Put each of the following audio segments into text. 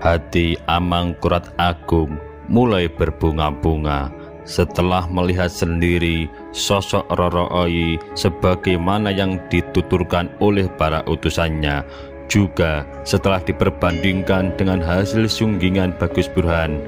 Hati Amangkurat Agung mulai berbunga-bunga setelah melihat sendiri sosok Roro Oyi sebagaimana yang dituturkan oleh para utusannya, juga setelah diperbandingkan dengan hasil sunggingan Bagus Burhan.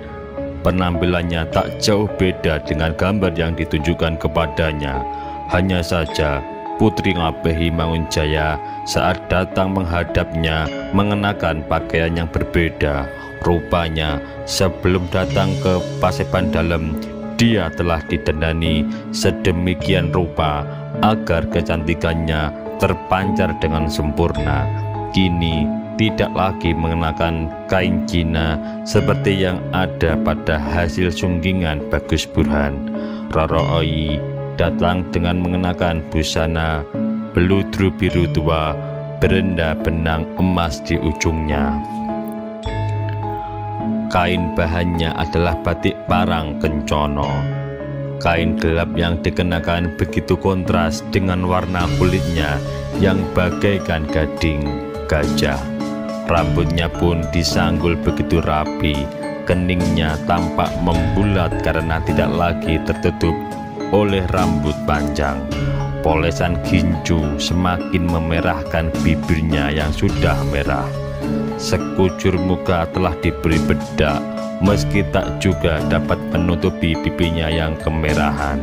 Penampilannya tak jauh beda dengan gambar yang ditunjukkan kepadanya. Hanya saja Putri Ngabehi Mangunjaya saat datang menghadapnya mengenakan pakaian yang berbeda. Rupanya sebelum datang ke Paseban Dalem, dia telah didandani sedemikian rupa agar kecantikannya terpancar dengan sempurna. Kini tidak lagi mengenakan kain Cina seperti yang ada pada hasil sunggingan Bagus Burhan. Roro Oyi datang dengan mengenakan busana beludru biru tua berenda benang emas di ujungnya. Kain bahannya adalah batik parang kencono. Kain gelap yang dikenakan begitu kontras dengan warna kulitnya yang bagaikan gading gajah. Rambutnya pun disanggul begitu rapi, keningnya tampak membulat karena tidak lagi tertutup oleh rambut panjang. Polesan gincu semakin memerahkan bibirnya yang sudah merah. Sekujur muka telah diberi bedak, meski tak juga dapat menutupi pipinya yang kemerahan.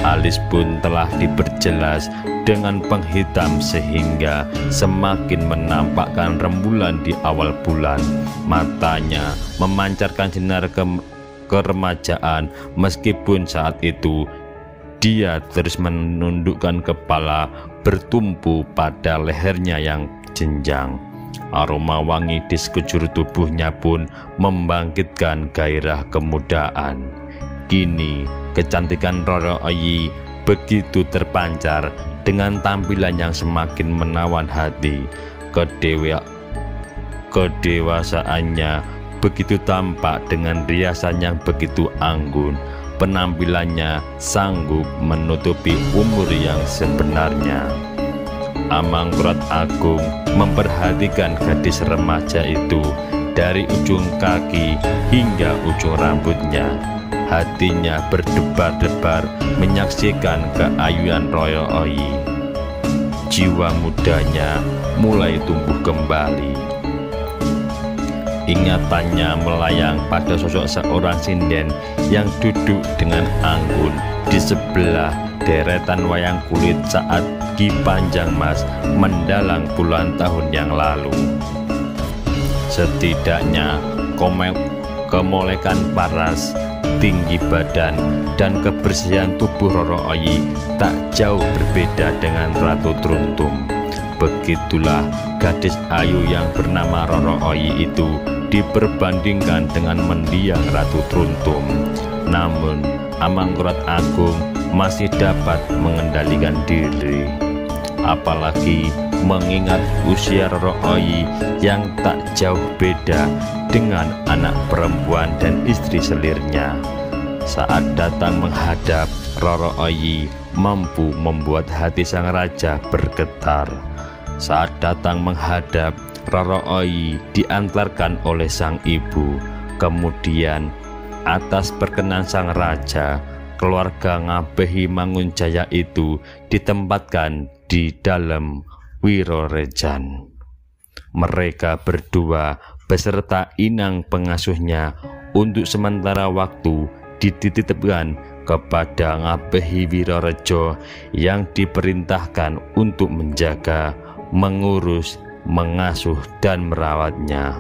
Alis pun telah diperjelas dengan penghitam sehingga semakin menampakkan rembulan di awal bulan. Matanya memancarkan sinar keremajaan, meskipun saat itu dia terus menundukkan kepala bertumpu pada lehernya yang jenjang. Aroma wangi di sekujur tubuhnya pun membangkitkan gairah kemudaan. Kini kecantikan Roro Oyi begitu terpancar dengan tampilan yang semakin menawan hati. Kedewasaannya begitu tampak dengan riasan yang begitu anggun. Penampilannya sanggup menutupi umur yang sebenarnya. Amangkurat Agung memperhatikan gadis remaja itu dari ujung kaki hingga ujung rambutnya. Hatinya berdebar-debar menyaksikan keayuan Roro Oyi. Jiwa mudanya mulai tumbuh kembali. Ingatannya melayang pada sosok seorang sinden yang duduk dengan anggun di sebelah deretan wayang kulit saat Ki Panjang Mas mendalang puluhan tahun yang lalu. Setidaknya kemolekan paras, tinggi badan, dan kebersihan tubuh Roro Oyi tak jauh berbeda dengan Ratu Truntum. Begitulah gadis ayu yang bernama Roro Oyi itu diperbandingkan dengan mendiang Ratu Truntum. Namun Amangkurat Agung masih dapat mengendalikan diri, apalagi mengingat usia Roro Oyi yang tak jauh beda dengan anak perempuan dan istri selirnya. Saat datang menghadap, Roro Oyi mampu membuat hati sang raja bergetar. Saat datang menghadap, Roro Oyi diantarkan oleh sang ibu. Kemudian atas perkenan sang raja, keluarga Ngabehi Mangunjaya itu ditempatkan di dalam Wirorejan. Mereka berdua beserta inang pengasuhnya untuk sementara waktu dititipkan kepada Ngabehi Wirorejo yang diperintahkan untuk menjaga, mengurus, mengasuh dan merawatnya.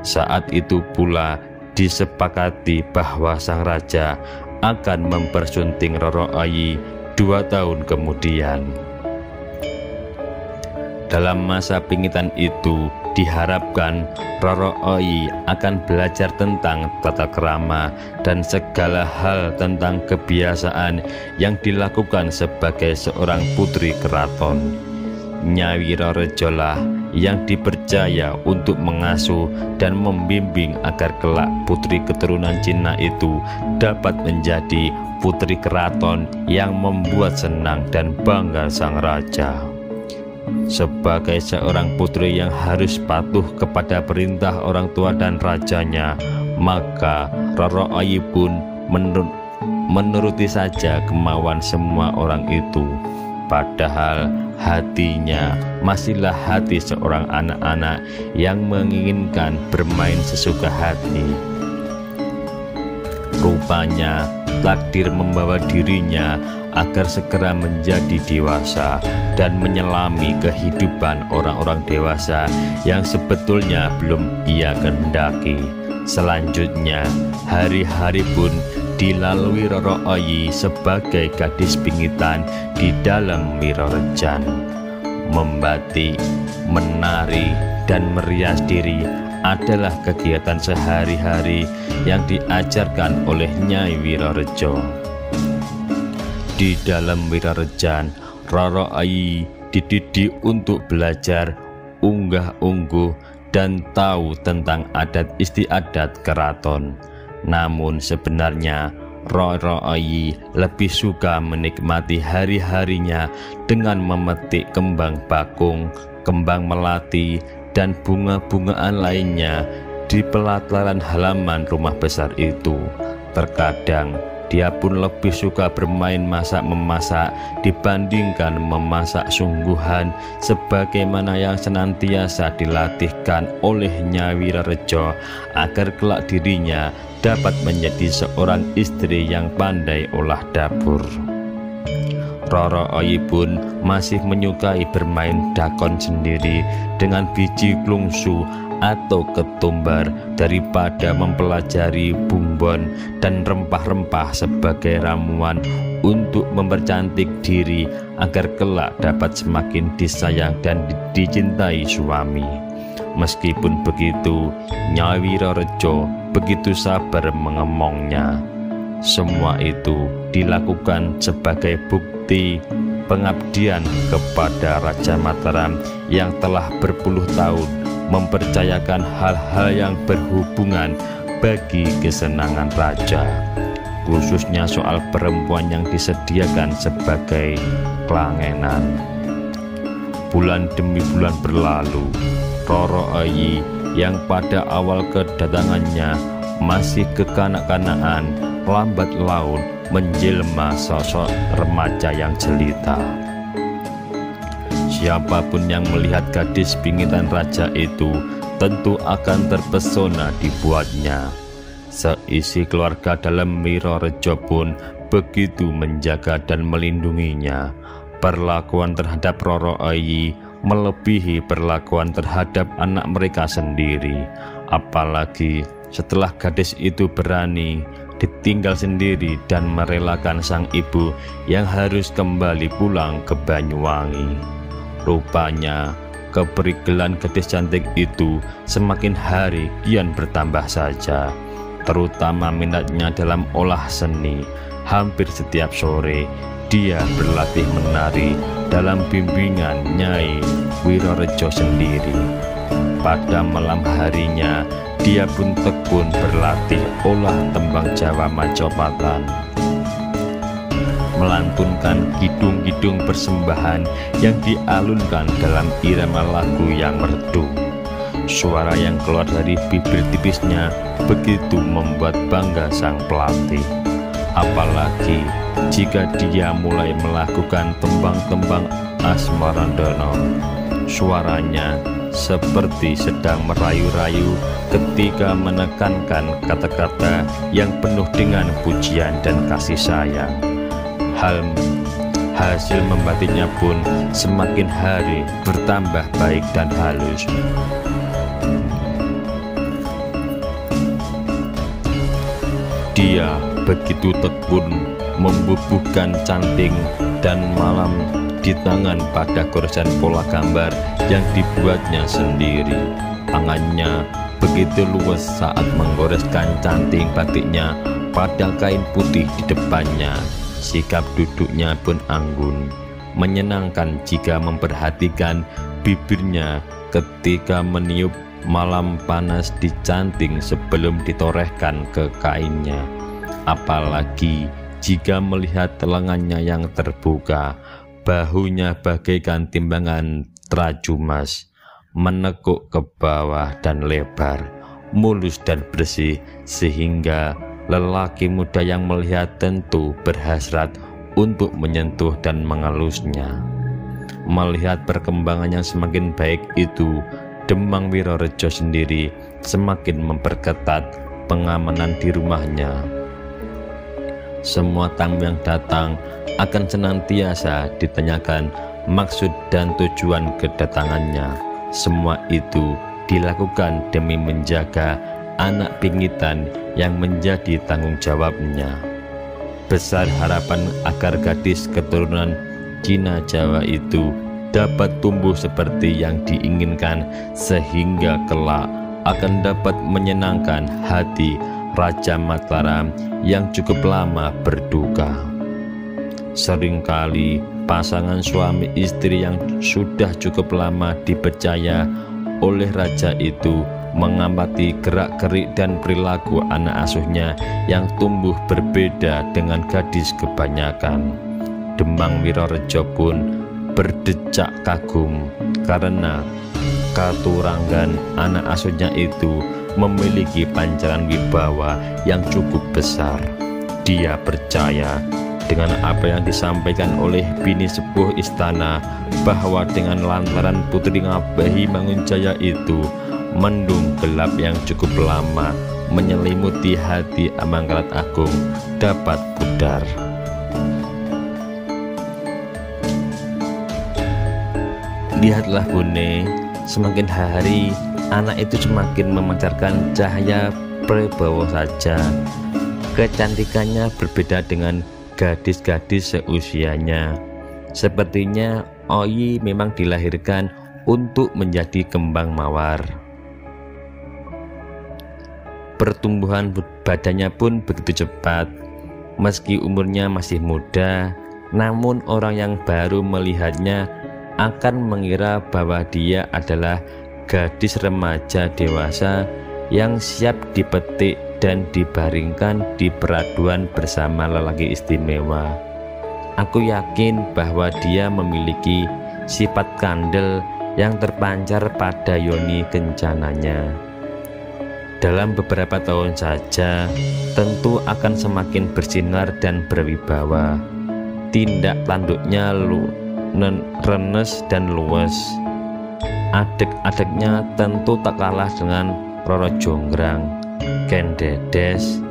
Saat itu pula disepakati bahwa sang raja akan mempersunting Roro Oyi 2 tahun kemudian. Dalam masa pingitan itu diharapkan Roro Oyi akan belajar tentang tata krama dan segala hal tentang kebiasaan yang dilakukan sebagai seorang putri keraton. Nyai Wirorejo lah yang dipercaya untuk mengasuh dan membimbing agar kelak putri keturunan Cina itu dapat menjadi putri keraton yang membuat senang dan bangga sang raja. Sebagai seorang putri yang harus patuh kepada perintah orang tua dan rajanya, maka Roro Oyi pun menuruti saja kemauan semua orang itu. Padahal hatinya masihlah hati seorang anak-anak yang menginginkan bermain sesuka hati. Rupanya takdir membawa dirinya agar segera menjadi dewasa dan menyelami kehidupan orang-orang dewasa yang sebetulnya belum ia kehendaki. Selanjutnya, hari-hari pun dilalui Roro Oyi sebagai gadis pingitan di dalam Wirorejan. Membatik, menari, dan merias diri adalah kegiatan sehari-hari yang diajarkan oleh Nyai Wirorejo. Di dalam Wirorejan, Roro Oyi dididik untuk belajar unggah-ungguh dan tahu tentang adat istiadat keraton. Namun sebenarnya Roro Oyi lebih suka menikmati hari-harinya dengan memetik kembang bakung, kembang melati, dan bunga-bungaan lainnya di pelataran halaman rumah besar itu. Terkadang dia pun lebih suka bermain masak-memasak dibandingkan memasak sungguhan, sebagaimana yang senantiasa dilatihkan oleh Nyai Wirorejo agar kelak dirinya dapat menjadi seorang istri yang pandai olah dapur. Roro Oyi pun masih menyukai bermain dakon sendiri dengan biji klungsu atau ketumbar daripada mempelajari bumbon dan rempah-rempah sebagai ramuan untuk mempercantik diri agar kelak dapat semakin disayang dan dicintai suami. Meskipun begitu, Nyai Wirorejo begitu sabar mengemongnya. Semua itu dilakukan sebagai bukti pengabdian kepada Raja Mataram yang telah berpuluh tahun mempercayakan hal-hal yang berhubungan bagi kesenangan raja, khususnya soal perempuan yang disediakan sebagai kelangenan. Bulan demi bulan berlalu, Roro Oyi yang pada awal kedatangannya masih kekanak-kanakan, lambat laun menjelma sosok remaja yang jelita. Siapapun yang melihat gadis pingitan raja itu tentu akan terpesona dibuatnya. Seisi keluarga dalam Wirorejo pun begitu menjaga dan melindunginya. Perlakuan terhadap Roro Oyi melebihi perlakuan terhadap anak mereka sendiri. Apalagi setelah gadis itu berani ditinggal sendiri dan merelakan sang ibu yang harus kembali pulang ke Banyuwangi. Rupanya keperigelan gadis cantik itu semakin hari kian bertambah saja, terutama minatnya dalam olah seni. Hampir setiap sore dia berlatih menari dalam bimbingan Nyai Wirorejo sendiri. Pada malam harinya dia pun tekun berlatih olah tembang Jawa Majapahit, melantunkan kidung-kidung persembahan yang dialunkan dalam irama lagu yang merdu. Suara yang keluar dari bibir tipisnya begitu membuat bangga sang pelatih. Apalagi jika dia mulai melakukan tembang-tembang Asmarandono, suaranya seperti sedang merayu-rayu ketika menekankan kata-kata yang penuh dengan pujian dan kasih sayang. Hasil membatiknya pun semakin hari bertambah baik dan halus. Dia begitu tekun membubuhkan canting dan malam di tangan pada goresan pola gambar yang dibuatnya sendiri. Tangannya begitu luas saat menggoreskan canting batiknya pada kain putih di depannya. Sikap duduknya pun anggun, menyenangkan jika memperhatikan bibirnya ketika meniup malam panas di canting sebelum ditorehkan ke kainnya. Apalagi jika melihat lengannya yang terbuka, bahunya bagaikan timbangan trajumas, menekuk ke bawah dan lebar, mulus dan bersih, sehingga lelaki muda yang melihat tentu berhasrat untuk menyentuh dan mengelusnya. Melihat perkembangan yang semakin baik itu, Demang Wirorejo sendiri semakin memperketat pengamanan di rumahnya. Semua tamu yang datang akan senantiasa ditanyakan maksud dan tujuan kedatangannya. Semua itu dilakukan demi menjaga anak pingitan yang menjadi tanggung jawabnya. Besar harapan agar gadis keturunan Cina Jawa itu dapat tumbuh seperti yang diinginkan, sehingga kelak akan dapat menyenangkan hati Raja Mataram yang cukup lama berduka. Seringkali pasangan suami istri yang sudah cukup lama dipercaya oleh raja itu mengamati gerak-gerik dan perilaku anak asuhnya yang tumbuh berbeda dengan gadis kebanyakan. Demang Wirorejo pun berdecak kagum karena katuranggan anak asuhnya itu memiliki pancaran wibawa yang cukup besar. Dia percaya dengan apa yang disampaikan oleh bini sepuh istana, bahwa dengan lantaran Putri Ngabehi Mangunjaya itu mendung gelap yang cukup lama menyelimuti hati Amangkarat Agung dapat pudar. Lihatlah Bune, semakin hari anak itu semakin memancarkan cahaya prabawa saja. Kecantikannya berbeda dengan gadis-gadis seusianya. Sepertinya Oyi memang dilahirkan untuk menjadi kembang mawar. Pertumbuhan badannya pun begitu cepat. Meski umurnya masih muda, namun orang yang baru melihatnya akan mengira bahwa dia adalah gadis remaja dewasa yang siap dipetik dan dibaringkan di peraduan bersama lelaki istimewa. Aku yakin bahwa dia memiliki sifat kandel yang terpancar pada yoni kencananya. Dalam beberapa tahun saja tentu akan semakin bersinar dan berwibawa. Tindak tanduknya renes dan luwes. Adek-adeknya tentu tak kalah dengan Roro Jonggrang, Ken Dedes,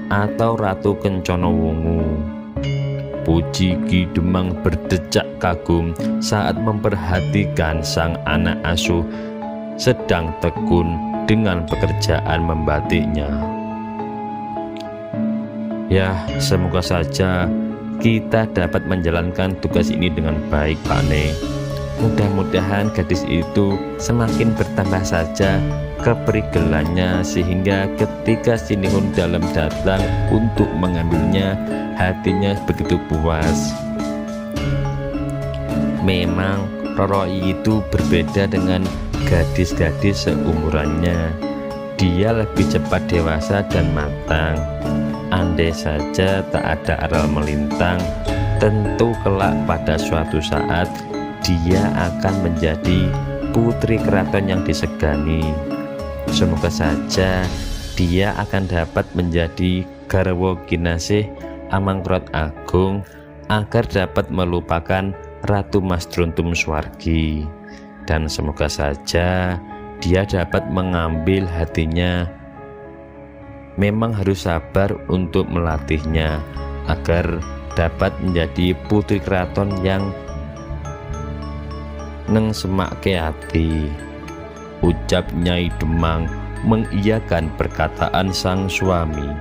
atau Ratu Kencana Wungu. Puji Ki Demang berdecak kagum saat memperhatikan sang anak asuh sedang tekun dengan pekerjaan membatiknya. Ya, semoga saja kita dapat menjalankan tugas ini dengan baik, Pak Ne. Mudah-mudahan gadis itu semakin bertambah saja keperigelannya, sehingga ketika Sinihun Dalem datang untuk mengambilnya, hatinya begitu puas. Memang Roro itu berbeda dengan gadis-gadis seumurannya. Dia lebih cepat dewasa dan matang. Andai saja tak ada aral melintang, tentu kelak pada suatu saat dia akan menjadi putri keraton yang disegani. Semoga saja dia akan dapat menjadi garwa kinasih Amangkarat Agung agar dapat melupakan Ratu Masdrontum Swargi, dan semoga saja dia dapat mengambil hatinya. Memang harus sabar untuk melatihnya agar dapat menjadi putri keraton yang neng semak keati. Ucap Nyai Demang mengiyakan perkataan sang suami.